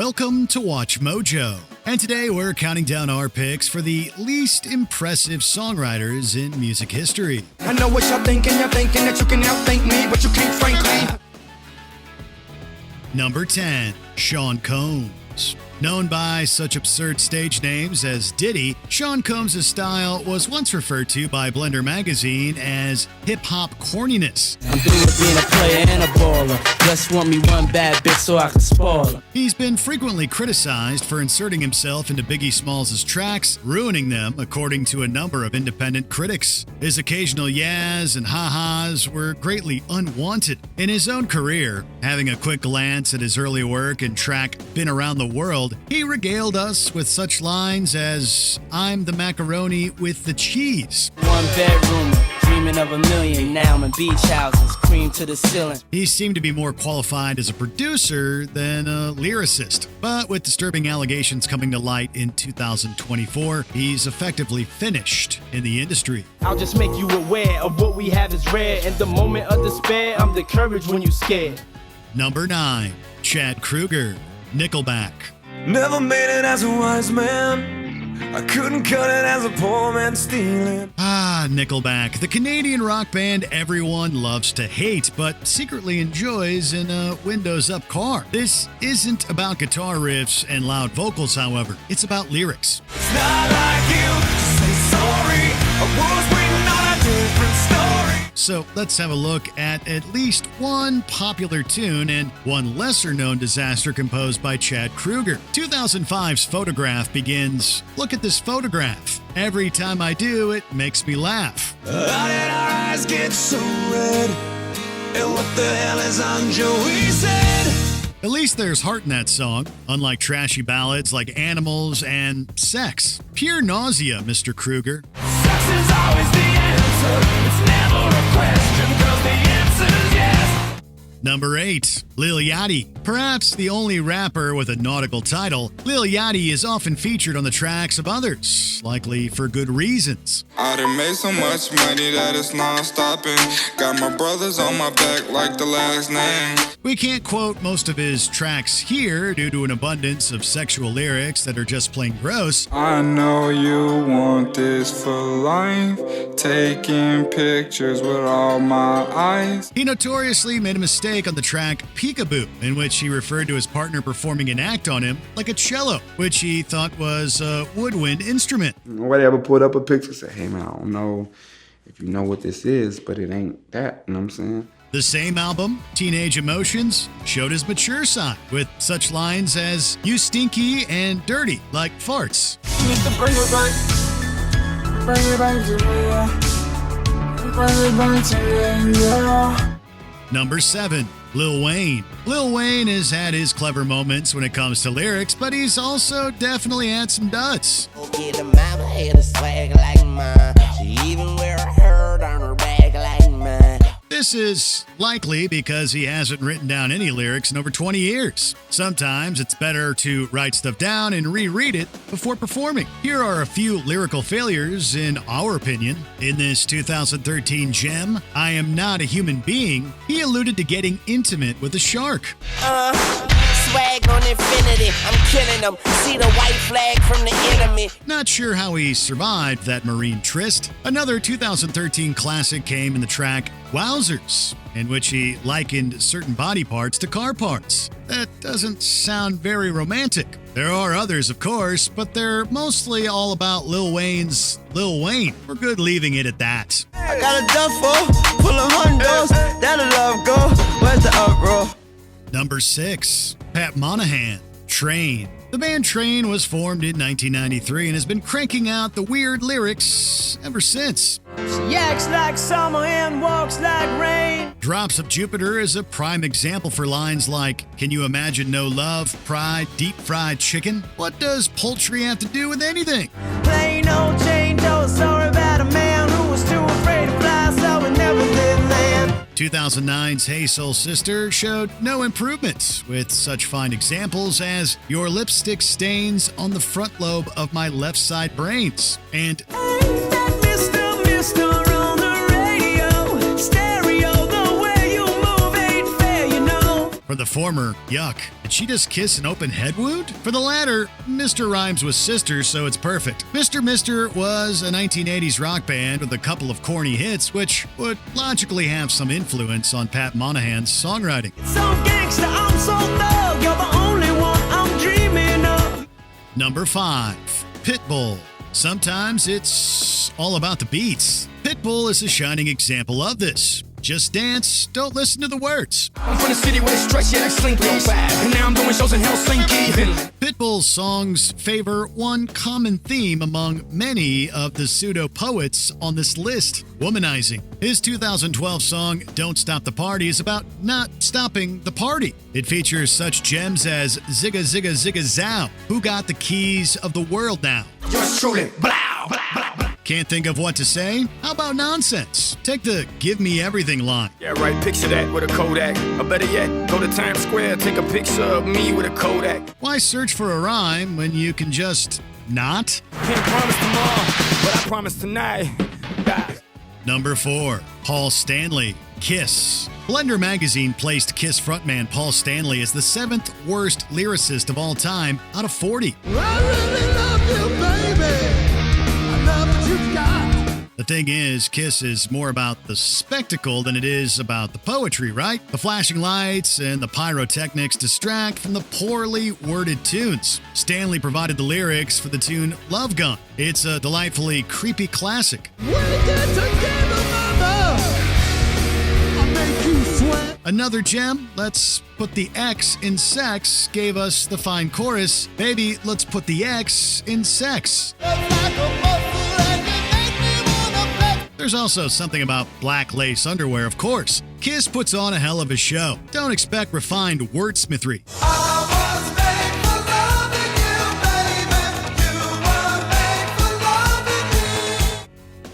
Welcome to Watch Mojo, and today we're counting down our picks for the least impressive songwriters in music history. I know what you're thinking that you can outthink me, but you can't frankly. Number 10, Sean Combs. Known by such absurd stage names as Diddy, Sean Combs' style was once referred to by Blender magazine as hip-hop corniness. I'm through with being a player and a baller. Just want me one bad bitch so I can spoil her. He's been frequently criticized for inserting himself into Biggie Smalls' tracks, ruining them, according to a number of independent critics. His occasional yas and ha-has were greatly unwanted. In his own career, having a quick glance at his early work and track Been Around the World, he regaled us with such lines as, "I'm the macaroni with the cheese." One bedroom, dreaming of a million. Now I'm in beach houses, cream to the ceiling. He seemed to be more qualified as a producer than a lyricist. But with disturbing allegations coming to light in 2024, he's effectively finished in the industry. I'll just make you aware of what we have is rare. In the moment of despair, I'm the courage when you scared. Number 9, Chad Kroeger, Nickelback. Never made it as a wise man. I couldn't cut it as a poor man stealing. Nickelback, the Canadian rock band everyone loves to hate, but secretly enjoys in a windows-up car. This isn't about guitar riffs and loud vocals, however. It's about lyrics. It's not like you to say sorry. I was waiting on a different story. So let's have a look at least one popular tune and one lesser-known disaster composed by Chad Kroeger. 2005's Photograph begins, "Look at this photograph. Every time I do, it makes me laugh." How did our eyes get so red? And what the hell is on Joey said? At least there's heart in that song, unlike trashy ballads like Animals and Sex. Pure nausea, Mr. Krueger. Sex is always the answer. It's never a question, 'cause the answer's yes. Number 8, Lil Yachty. Perhaps the only rapper with a nautical title, Lil Yachty is often featured on the tracks of others, likely for good reasons. I done made so much money that it's non-stopping. Got my brothers on my back like the last name. We can't quote most of his tracks here due to an abundance of sexual lyrics that are just plain gross. I know you want this for life. Taking pictures with all my eyes. He notoriously made a mistake on the track Peekaboo, in which he referred to his partner performing an act on him like a cello, which he thought was a woodwind instrument. Nobody ever put up a picture and say, "Hey man, I don't know if you know what this is, but it ain't that," you know what I'm saying? The same album, Teenage Emotions, showed his mature side with such lines as, "You stinky and dirty like farts." Need to bring it back. Bring it back to me, yeah. Bring it back to me, yeah. Number 7, Lil Wayne. Lil Wayne has had his clever moments when it comes to lyrics, but he's also definitely had some duds. Okay, the mama had a swag like mine. She even wear a hurt on her back like mine. This is likely because he hasn't written down any lyrics in over 20 years. Sometimes it's better to write stuff down and reread it before performing. Here are a few lyrical failures in our opinion. In this 2013 gem, "I Am Not a Human Being," he alluded to getting intimate with a shark. Swag on infinity, I'm killing them. See the white flag from the enemy. Not sure how he survived that marine tryst. Another 2013 classic came in the track Wowzers, in which he likened certain body parts to car parts. That doesn't sound very romantic. There are others, of course, but they're mostly all about Lil Wayne's Lil Wayne. We're good leaving it at that. I got a duffel full of hundos. That'll love go. Where's the uproar? Number 6, Pat Monahan, Train. The band Train was formed in 1993 and has been cranking out the weird lyrics ever since. She acts like summer and walks like rain. Drops of Jupiter is a prime example for lines like, "Can you imagine no love, pride, deep fried chicken?" What does poultry have to do with anything? Plain old Jane Doe, sorry about a man who was too afraid to fly, so it never did land. 2009's Hey Soul Sister showed no improvement, with such fine examples as "Your lipstick stains on the front lobe of my left side brains" and Mister on the radio, stereo, the way you move ain't fair, you know. For For the former, yuck. Did she just kiss an open head wound? For the latter, Mr. rhymes with sister, so it's perfect. Mr. was a 1980s rock band with a couple of corny hits, which would logically have some influence on Pat Monahan's songwriting. So gangsta, I'm so thug, you're the only one I'm dreaming of. Number 5. Pitbull. Sometimes it's all about the beats. Pitbull is a shining example of this. Just dance, don't listen to the words. I'm from the city where it's stretch, yeah, that's slinky. And now I'm doing shows in Helsinki. Pitbull's songs favor one common theme among many of the pseudo-poets on this list: womanizing. His 2012 song, Don't Stop the Party, is about not stopping the party. It features such gems as Zigga Zigga Zigga Zow, Who Got the Keys of the World Now? Yours truly, blah, blah, blah, blah. Can't think of what to say? How about nonsense? Take the give me everything line. Yeah, right, picture that with a Kodak. Or better yet, go to Times Square, take a picture of me with a Kodak. Why search for a rhyme when you can just not? Can't promise tomorrow, but I promise tonight. Die. Number 4. Paul Stanley, Kiss. Blender magazine placed Kiss frontman Paul Stanley as the 7th worst lyricist of all time out of 40. I really love you, baby. I love what you got. The thing is, Kiss is more about the spectacle than it is about the poetry, right? The flashing lights and the pyrotechnics distract from the poorly worded tunes. Stanley provided the lyrics for the tune Love Gun. It's a delightfully creepy classic. We get together, mama. I make you sweat. Another gem, Let's Put the X in Sex, gave us the fine chorus, Baby, let's put the X in sex. There's also something about black lace underwear, of course. Kiss puts on a hell of a show. Don't expect refined wordsmithery.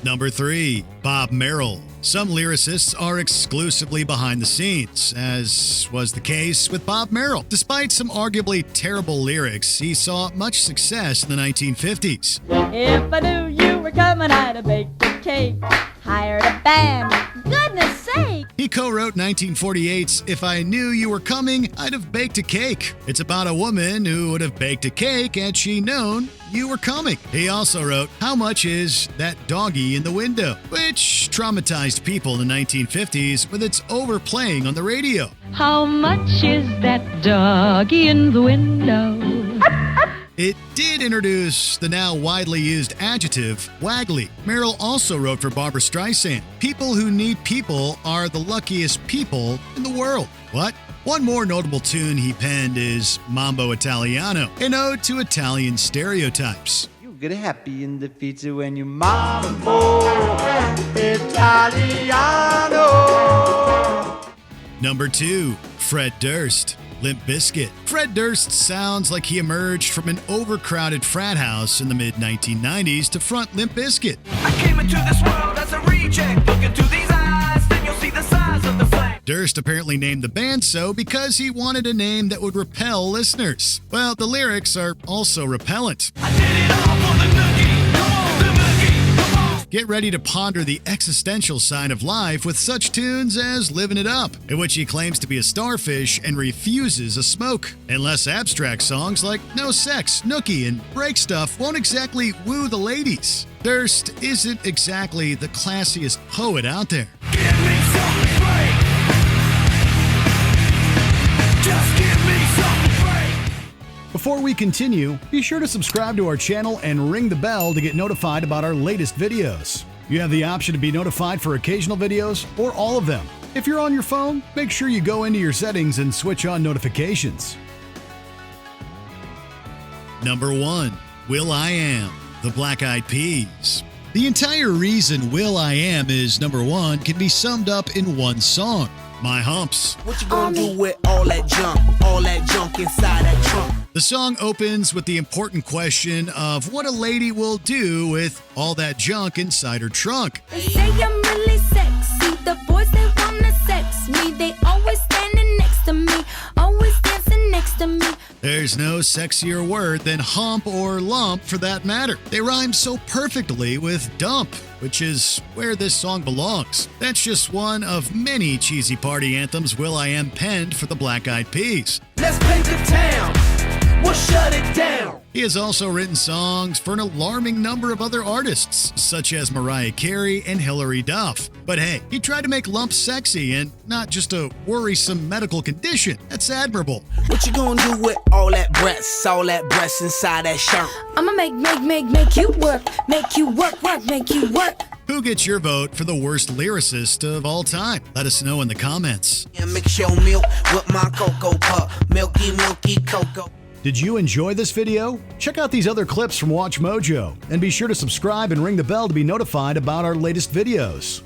Number 3. Bob Merill. Some lyricists are exclusively behind the scenes, as was the case with Bob Merill. Despite some arguably terrible lyrics, he saw much success in the 1950s. If I knew you were coming, I'd have baked a cake, hired a band, goodness sake. He co-wrote 1948's If I Knew You Were Coming, I'd Have Baked a Cake. It's about a woman who would have baked a cake had she known you were coming. He also wrote How Much Is That Doggy in the Window, which traumatized people in the 1950s with its overplaying on the radio. How much is that doggy in the window? It did introduce the now widely used adjective, waggly. Merill also wrote for Barbra Streisand, People who need people are the luckiest people in the world. What? One more notable tune he penned is Mambo Italiano, an ode to Italian stereotypes. You get happy in the feature when you Mambo Italiano. Number 2. Fred Durst, Limp Bizkit. Fred Durst sounds like he emerged from an overcrowded frat house in the mid-1990s to front Limp Bizkit. I came into this world as a reject. Look into these eyes, then you'll see the size of the flame. Durst apparently named the band so because he wanted a name that would repel listeners. Well, the lyrics are also repellent. I did it all for the nookie. Come on, the nookie. Come on. Get ready to ponder the existential side of life with such tunes as Livin' It Up, in which he claims to be a starfish and refuses a smoke. And less abstract songs like No Sex, Nookie, and Break Stuff won't exactly woo the ladies. Durst isn't exactly the classiest poet out there. Give me something great. Just give me something great. Before we continue, be sure to subscribe to our channel and ring the bell to get notified about our latest videos. You have the option to be notified for occasional videos or all of them. If you're on your phone, make sure you go into your settings and switch on notifications. Number 1. will.i.am, The Black Eyed Peas. The entire reason will.i.am is number 1 can be summed up in one song, My Humps. What you gonna do with all that junk inside that trunk? The song opens with the important question of what a lady will do with all that junk inside her trunk. They say I'm really sexy, the boys they wanna sex me, they always standing next to me, always dancing next to me. There's There's no sexier word than hump or lump for that matter. They rhyme so perfectly with dump, which is where this song belongs. That's just one of many cheesy party anthems will.i.am penned for the Black Eyed Peas. Let's paint the town. We'll shut it down. He has also written songs for an alarming number of other artists, such as Mariah Carey and Hilary Duff. But hey, he tried to make lump sexy and not just a worrisome medical condition. That's admirable. What you gonna do with all that breasts inside that shirt? I'ma make you work, make you work, make you work. Who gets your vote for the worst lyricist of all time? Let us know in the comments. And mix your milk with my cocoa pup, milky cocoa. Did you enjoy this video? Check out these other clips from Watch Mojo, and be sure to subscribe and ring the bell to be notified about our latest videos.